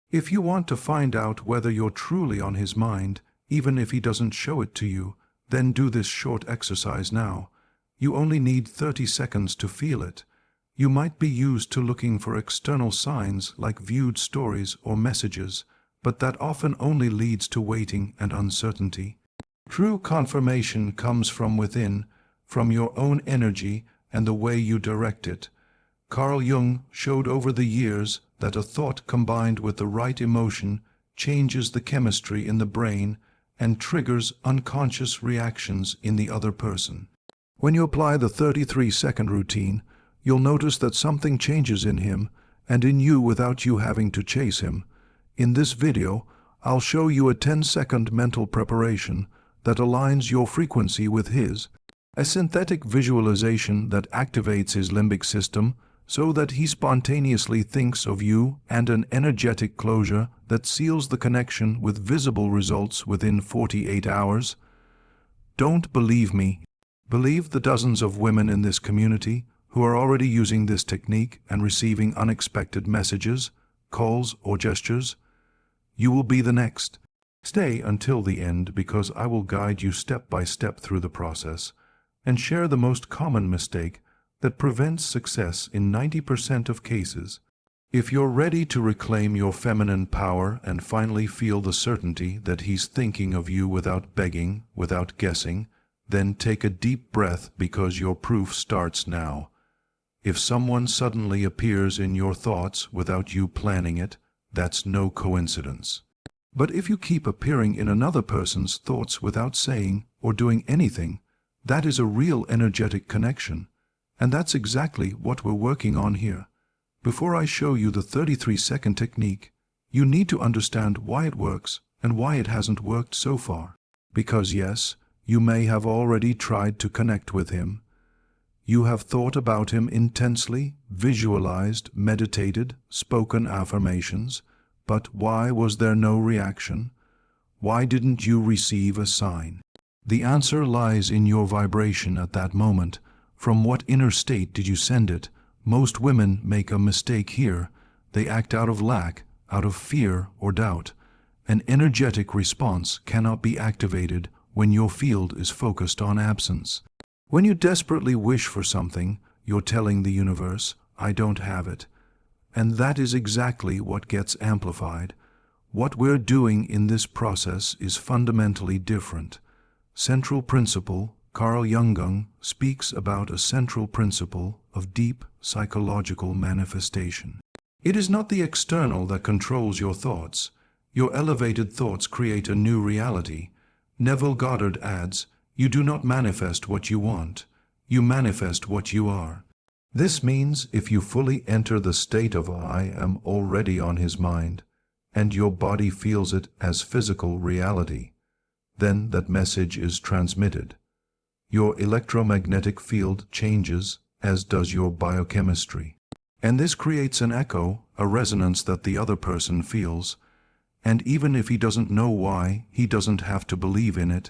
If you want to find out whether you're truly on his mind, even if he doesn't show it to you, then do this short exercise now. You only need 30 seconds to feel it. You might be used to looking for external signs like viewed stories or messages, but that often only leads to waiting and uncertainty. True confirmation comes from within, from your own energy and the way you direct it. Carl Jung showed over the years that a thought combined with the right emotion changes the chemistry in the brain and triggers unconscious reactions in the other person. When you apply the 33-second routine, you'll notice that something changes in him and in you without you having to chase him. In this video, I'll show you a 10-second mental preparation that aligns your frequency with his, a synthetic visualization that activates his limbic system so that he spontaneously thinks of you, and an energetic closure that seals the connection with visible results within 48 hours. Don't believe me. Believe the dozens of women in this community who are already using this technique and receiving unexpected messages, calls, or gestures. You will be the next. Stay until the end because I will guide you step by step through the process and share the most common mistake that prevents success in 90% of cases. If you're ready to reclaim your feminine power and finally feel the certainty that he's thinking of you without begging, without guessing, then take a deep breath because your proof starts now. If someone suddenly appears in your thoughts without you planning it, that's no coincidence. But if you keep appearing in another person's thoughts without saying or doing anything, that is a real energetic connection. And that's exactly what we're working on here. Before I show you the 33-second technique, you need to understand why it works and why it hasn't worked so far. Because yes, you may have already tried to connect with him. You have thought about him intensely, visualized, meditated, spoken affirmations, but why was there no reaction? Why didn't you receive a sign? The answer lies in your vibration at that moment. From what inner state did you send it? Most women make a mistake here. They act out of lack, out of fear or doubt. An energetic response cannot be activated when your field is focused on absence. When you desperately wish for something, you're telling the universe, I don't have it. And that is exactly what gets amplified. What we're doing in this process is fundamentally different. Central principle, Carl Jung speaks about a central principle of deep psychological manifestation. It is not the external that controls your thoughts. Your elevated thoughts create a new reality. Neville Goddard adds, you do not manifest what you want, you manifest what you are. This means if you fully enter the state of I am already on his mind, and your body feels it as physical reality, then that message is transmitted. Your electromagnetic field changes, as does your biochemistry. And this creates an echo, a resonance that the other person feels. And even if he doesn't know why, he doesn't have to believe in it.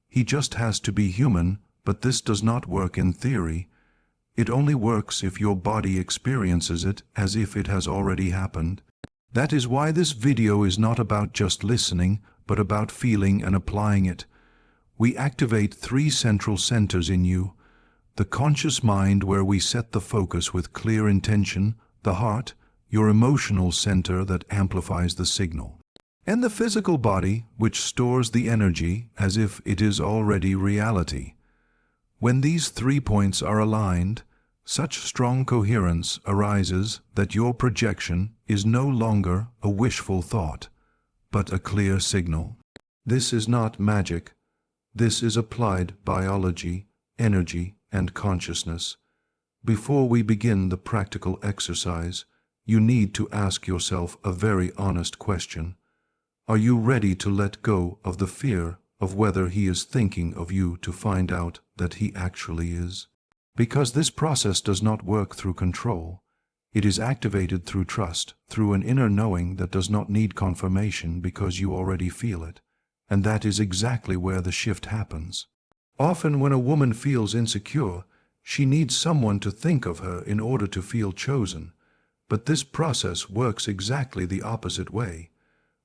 He just has to be human, but this does not work in theory. It only works if your body experiences it as if it has already happened. That is why this video is not about just listening, but about feeling and applying it. We activate 3 central centers in you. The conscious mind, where we set the focus with clear intention, the heart, your emotional center that amplifies the signal, and the physical body, which stores the energy as if it is already reality. When these 3 points are aligned, such strong coherence arises that your projection is no longer a wishful thought, but a clear signal. This is not magic. This is applied biology, energy, and consciousness. Before we begin the practical exercise, you need to ask yourself a very honest question. Are you ready to let go of the fear of whether he is thinking of you to find out that he actually is? Because this process does not work through control. It is activated through trust, through an inner knowing that does not need confirmation because you already feel it. And that is exactly where the shift happens. Often when a woman feels insecure, she needs someone to think of her in order to feel chosen. But this process works exactly the opposite way.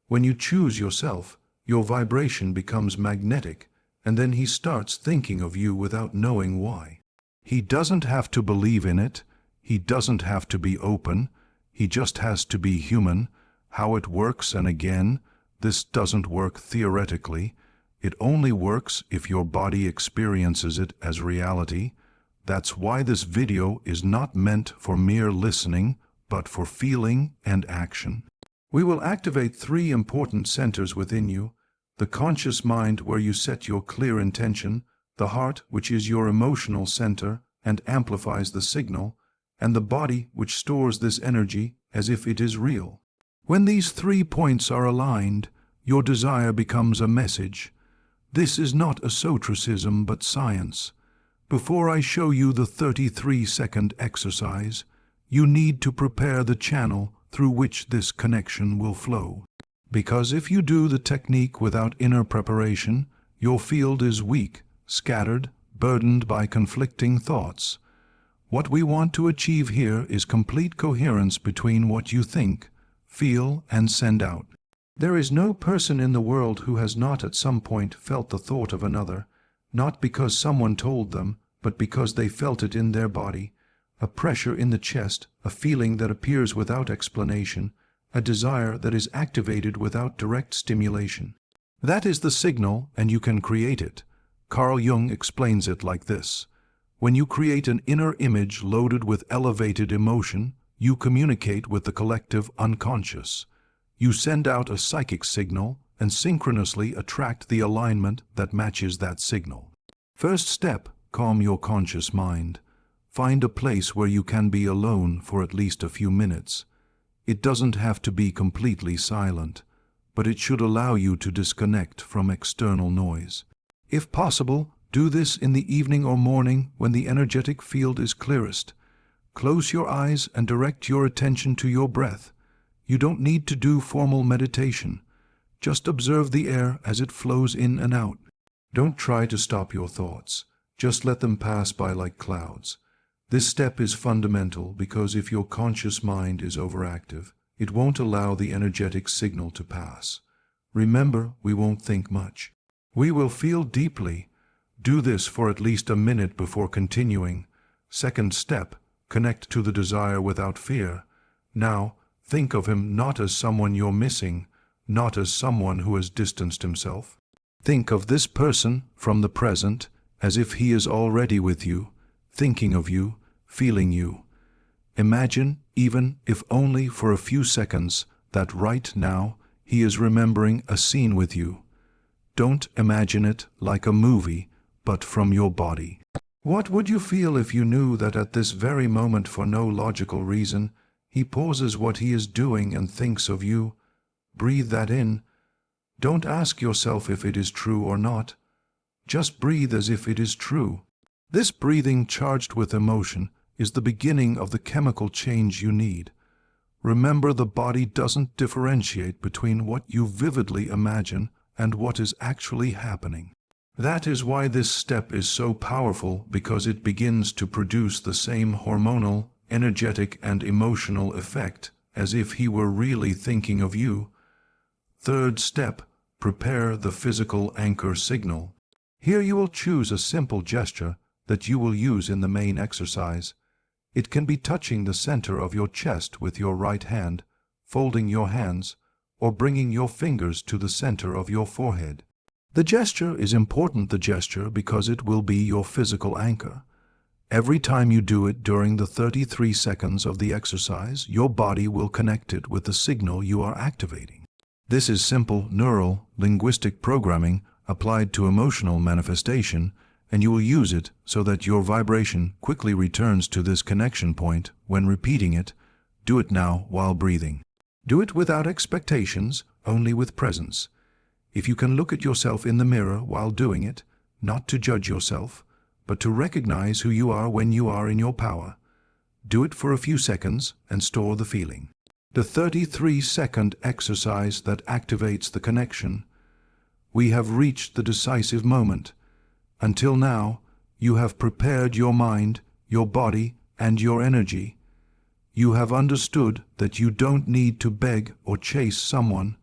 When you choose yourself, your vibration becomes magnetic, and then he starts thinking of you without knowing why. He doesn't have to believe in it. He doesn't have to be open. He just has to be human. How it works, and again, this doesn't work theoretically. It only works if your body experiences it as reality. That's why this video is not meant for mere listening, but for feeling and action. We will activate 3 important centers within you: the conscious mind, where you set your clear intention; the heart, which is your emotional center and amplifies the signal; and the body, which stores this energy as if it is real. When these 3 points are aligned, your desire becomes a message. This is not esotericism, but science. Before I show you the 33-second exercise, you need to prepare the channel through which this connection will flow. Because if you do the technique without inner preparation, your field is weak, scattered, burdened by conflicting thoughts. What we want to achieve here is complete coherence between what you think, feel, and send out. There is no person in the world who has not at some point felt the thought of another, not because someone told them, but because they felt it in their body: a pressure in the chest, a feeling that appears without explanation, a desire that is activated without direct stimulation. That is the signal, and you can create it. Carl Jung explains it like this: when you create an inner image loaded with elevated emotion, you communicate with the collective unconscious. You send out a psychic signal and synchronously attract the alignment that matches that signal. First step: calm your conscious mind. Find a place where you can be alone for at least a few minutes. It doesn't have to be completely silent, but it should allow you to disconnect from external noise. If possible, do this in the evening or morning when the energetic field is clearest. Close your eyes and direct your attention to your breath. You don't need to do formal meditation. Just observe the air as it flows in and out. Don't try to stop your thoughts. Just let them pass by like clouds. This step is fundamental because if your conscious mind is overactive, it won't allow the energetic signal to pass. Remember, we won't think much. We will feel deeply. Do this for at least a minute before continuing. Second step: connect to the desire without fear. Now, think of him not as someone you're missing, not as someone who has distanced himself. Think of this person from the present as if he is already with you, thinking of you, feeling you. Imagine, even if only for a few seconds, that right now he is remembering a scene with you. Don't imagine it like a movie, but from your body. What would you feel if you knew that at this very moment, for no logical reason, he pauses what he is doing and thinks of you? Breathe that in. Don't ask yourself if it is true or not. Just breathe as if it is true. This breathing, charged with emotion, is the beginning of the chemical change you need. Remember, the body doesn't differentiate between what you vividly imagine and what is actually happening. That is why this step is so powerful, because it begins to produce the same hormonal, energetic, and emotional effect as if he were really thinking of you. Third step: prepare the physical anchor signal. Here you will choose a simple gesture that you will use in the main exercise. It can be touching the center of your chest with your right hand, folding your hands, or bringing your fingers to the center of your forehead. The gesture is important, because it will be your physical anchor. Every time you do it during the 33 seconds of the exercise, your body will connect it with the signal you are activating. This is simple neural linguistic programming applied to emotional manifestation, and you will use it so that your vibration quickly returns to this connection point when repeating it. Do it now while breathing. Do it without expectations, only with presence. If you can look at yourself in the mirror while doing it, not to judge yourself, but to recognize who you are when you are in your power, do it for a few seconds and store the feeling. The 33-second exercise that activates the connection. We have reached the decisive moment. Until now, you have prepared your mind, your body, and your energy. You have understood that you don't need to beg or chase someone,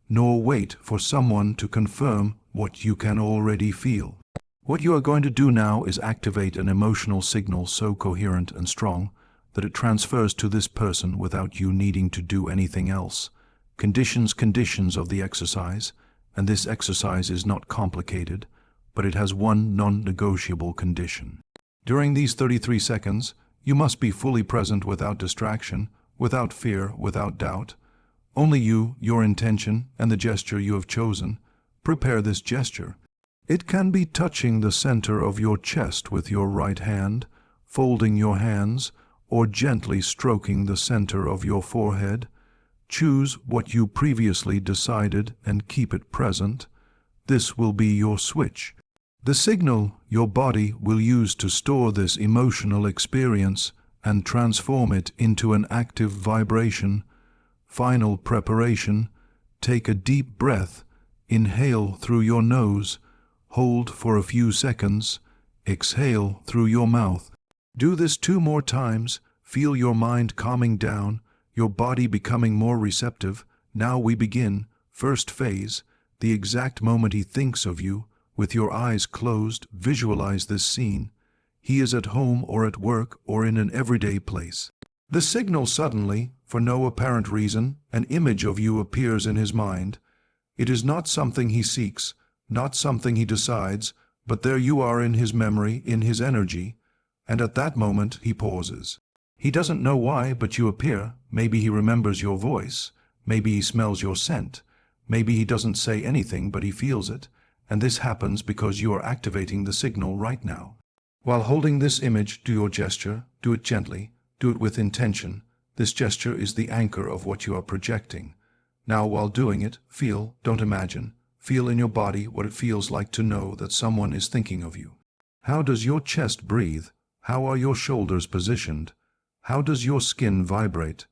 nor wait for someone to confirm what you can already feel. What you are going to do now is activate an emotional signal so coherent and strong that it transfers to this person without you needing to do anything else. Conditions of the exercise, and this exercise is not complicated, but it has one non-negotiable condition. During these 33 seconds, you must be fully present without distraction, without fear, without doubt. Only you, your intention, and the gesture you have chosen. Prepare this gesture. It can be touching the center of your chest with your right hand, folding your hands, or gently stroking the center of your forehead. Choose what you previously decided and keep it present. This will be your switch. The signal your body will use to store this emotional experience and transform it into an active vibration. Final preparation. Take a deep breath. Inhale through your nose. Hold for a few seconds. Exhale through your mouth. Do this 2 more times. Feel your mind calming down, your body becoming more receptive. Now we begin. First phase. The exact moment he thinks of you. With your eyes closed, visualize this scene. He is at home or at work or in an everyday place. The signal suddenly, for no apparent reason, an image of you appears in his mind. It is not something he seeks, not something he decides, but there you are in his memory, in his energy, and at that moment he pauses. He doesn't know why, but you appear. Maybe he remembers your voice, maybe he smells your scent, maybe he doesn't say anything, but he feels it. And this happens because you are activating the signal right now. While holding this image, do your gesture, do it gently, do it with intention. This gesture is the anchor of what you are projecting. Now, while doing it, feel, don't imagine, feel in your body what it feels like to know that someone is thinking of you. How does your chest breathe? How are your shoulders positioned? How does your skin vibrate?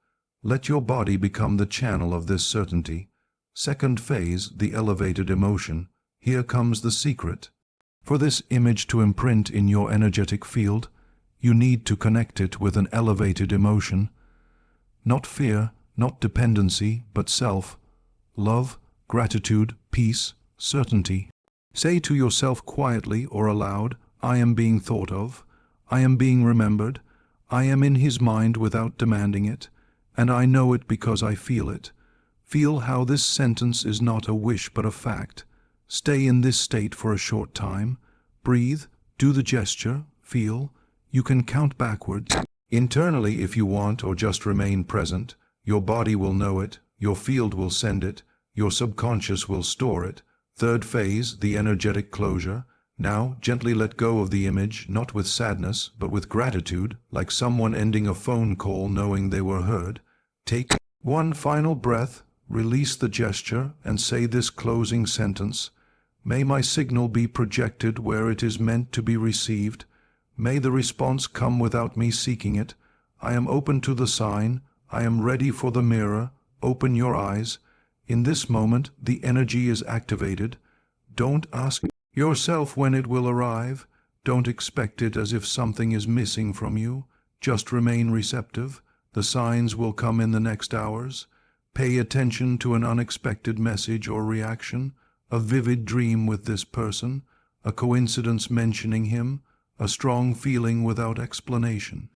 Let your body become the channel of this certainty. Second phase, the elevated emotion. Here comes the secret. For this image to imprint in your energetic field, you need to connect it with an elevated emotion. Not fear, not dependency, but self, love, gratitude, peace, certainty. Say to yourself quietly or aloud, I am being thought of, I am being remembered, I am in his mind without demanding it, and I know it because I feel it. Feel how this sentence is not a wish but a fact. Stay in this state for a short time. Breathe, do the gesture, feel. You can count backwards. Internally, if you want, or just remain present. Your body will know it, your field will send it, your subconscious will store it. Third phase, the energetic closure. Now, gently let go of the image, not with sadness, but with gratitude, like someone ending a phone call knowing they were heard. Take one final breath, release the gesture, and say this closing sentence. May my signal be projected where it is meant to be received. May the response come without me seeking it. I am open to the sign. I am ready for the mirror. Open your eyes. In this moment, the energy is activated. Don't ask yourself when it will arrive. Don't expect it as if something is missing from you. Just remain receptive. The signs will come in the next hours. Pay attention to an unexpected message or reaction. A vivid dream with this person, a coincidence mentioning him, a strong feeling without explanation.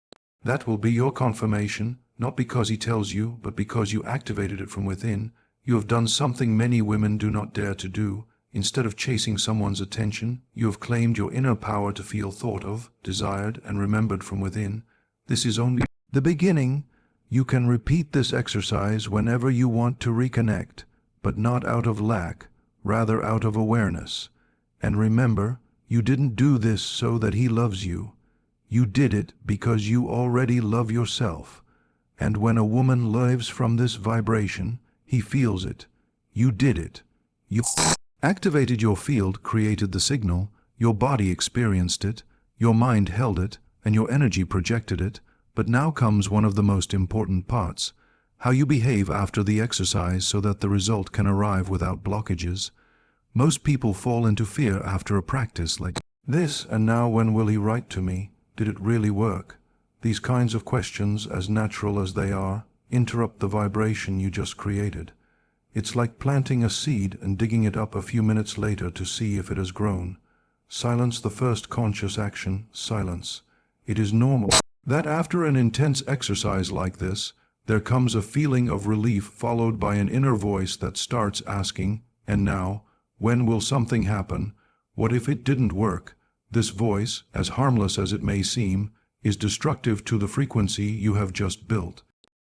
That will be your confirmation, not because he tells you, but because you activated it from within. You have done something many women do not dare to do. Instead of chasing someone's attention, you have claimed your inner power to feel thought of, desired, and remembered from within. This is only the beginning. You can repeat this exercise whenever you want to reconnect, but not out of lack, rather out of awareness. And remember, you didn't do this so that he loves you. You did it because you already love yourself. And when a woman lives from this vibration, he feels it. You did it. You activated your field, created the signal, your body experienced it, your mind held it, and your energy projected it. But now comes one of the most important parts. How you behave after the exercise so that the result can arrive without blockages. Most people fall into fear after a practice like this. And now when will he write to me? Did it really work? These kinds of questions, as natural as they are, interrupt the vibration you just created. It's like planting a seed and digging it up a few minutes later to see if it has grown. Silence the first conscious action, silence. It is normal that after an intense exercise like this, there comes a feeling of relief followed by an inner voice that starts asking, and now, when will something happen? What if it didn't work? This voice, as harmless as it may seem, is destructive to the frequency you have just built.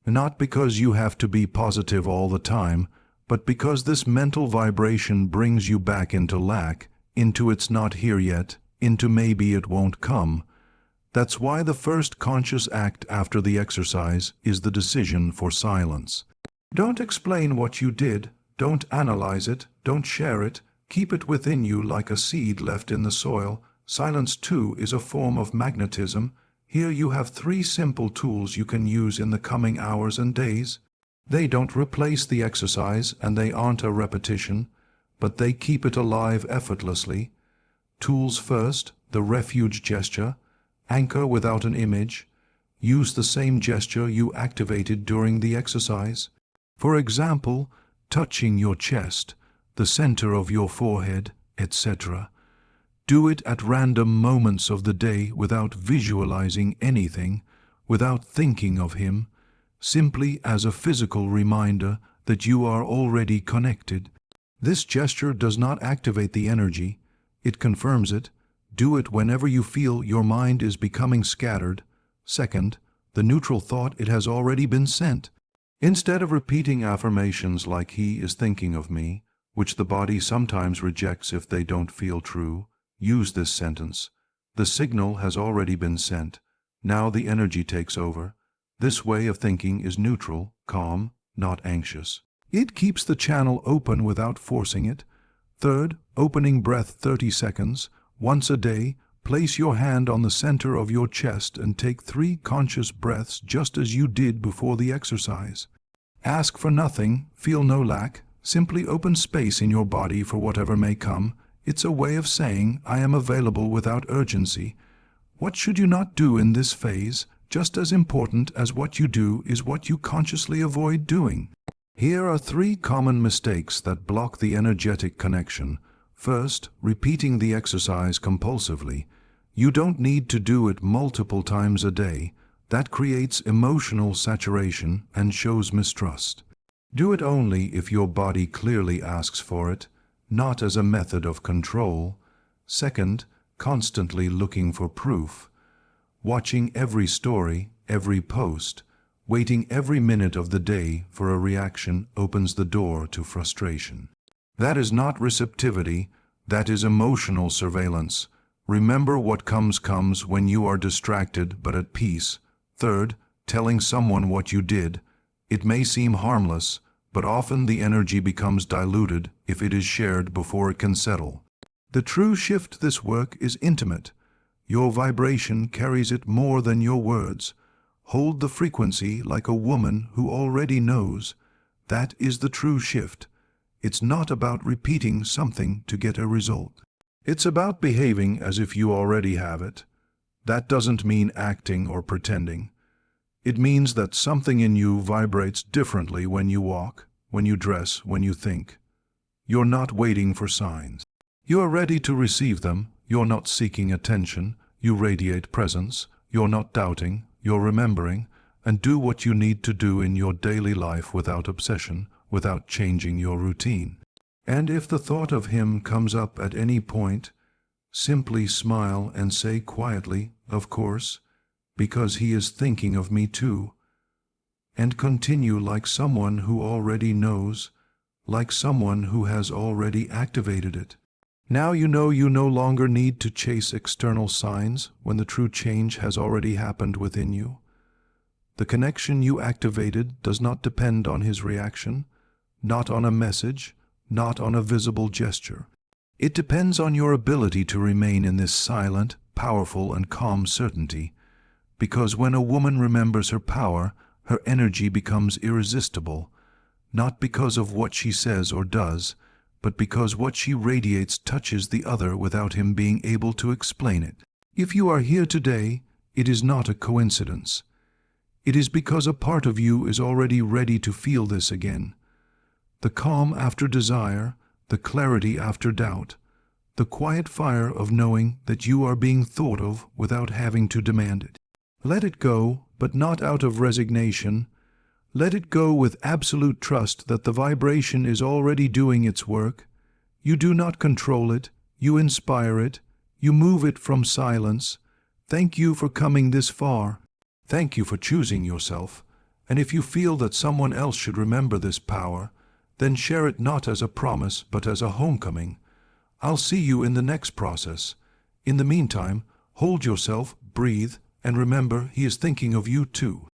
Not because you have to be positive all the time, but because this mental vibration brings you back into lack, into it's not here yet, into maybe it won't come. That's why the first conscious act after the exercise is the decision for silence. Don't explain what you did, don't analyze it, don't share it, keep it within you like a seed left in the soil. Silence too is a form of magnetism. Here you have 3 simple tools you can use in the coming hours and days. They don't replace the exercise and they aren't a repetition, but they keep it alive effortlessly. Tools first, the refuge gesture. Anchor without an image. Use the same gesture you activated during the exercise. For example, touching your chest, the center of your forehead, etc. Do it at random moments of the day without visualizing anything, without thinking of him, simply as a physical reminder that you are already connected. This gesture does not activate the energy, it confirms it. Do it whenever you feel your mind is becoming scattered. Second, the neutral thought, it has already been sent. Instead of repeating affirmations like "he is thinking of me," which the body sometimes rejects if they don't feel true, use this sentence: the signal has already been sent. Now the energy takes over. This way of thinking is neutral, calm, not anxious. It keeps the channel open without forcing it. Third, opening breath 30 seconds. Once a day, place your hand on the center of your chest and take 3 conscious breaths just as you did before the exercise. Ask for nothing, feel no lack, simply open space in your body for whatever may come. It's a way of saying, I am available without urgency. What should you not do in this phase? Just as important as what you do is what you consciously avoid doing. Here are 3 common mistakes that block the energetic connection. First, repeating the exercise compulsively. You don't need to do it multiple times a day. That creates emotional saturation and shows mistrust. Do it only if your body clearly asks for it, not as a method of control. Second, constantly looking for proof. Watching every story, every post, waiting every minute of the day for a reaction opens the door to frustration. That is not receptivity, that is emotional surveillance. Remember, what comes when you are distracted but at peace. Third, telling someone what you did. It may seem harmless, but often the energy becomes diluted if it is shared before it can settle. The true shift this work is intimate. Your vibration carries it more than your words. Hold the frequency like a woman who already knows. That is the true shift. It's not about repeating something to get a result. It's about behaving as if you already have it. That doesn't mean acting or pretending. It means that something in you vibrates differently when you walk, when you dress, when you think. You're not waiting for signs. You are ready to receive them. You're not seeking attention. You radiate presence. You're not doubting. You're remembering. And do what you need to do in your daily life without obsession, without changing your routine. And if the thought of him comes up at any point, simply smile and say quietly, of course, because he is thinking of me too. And continue like someone who already knows, like someone who has already activated it. Now you know you no longer need to chase external signs when the true change has already happened within you. The connection you activated does not depend on his reaction, not on a message, not on a visible gesture. It depends on your ability to remain in this silent, powerful, and calm certainty. Because when a woman remembers her power, her energy becomes irresistible, not because of what she says or does, but because what she radiates touches the other without him being able to explain it. If you are here today, it is not a coincidence. It is because a part of you is already ready to feel this again. The calm after desire, the clarity after doubt, the quiet fire of knowing that you are being thought of without having to demand it. Let it go, but not out of resignation. Let it go with absolute trust that the vibration is already doing its work. You do not control it, you inspire it, you move it from silence. Thank you for coming this far. Thank you for choosing yourself. And if you feel that someone else should remember this power, then share it not as a promise but as a homecoming. I'll see you in the next process. In the meantime, hold yourself, breathe, and remember he is thinking of you too.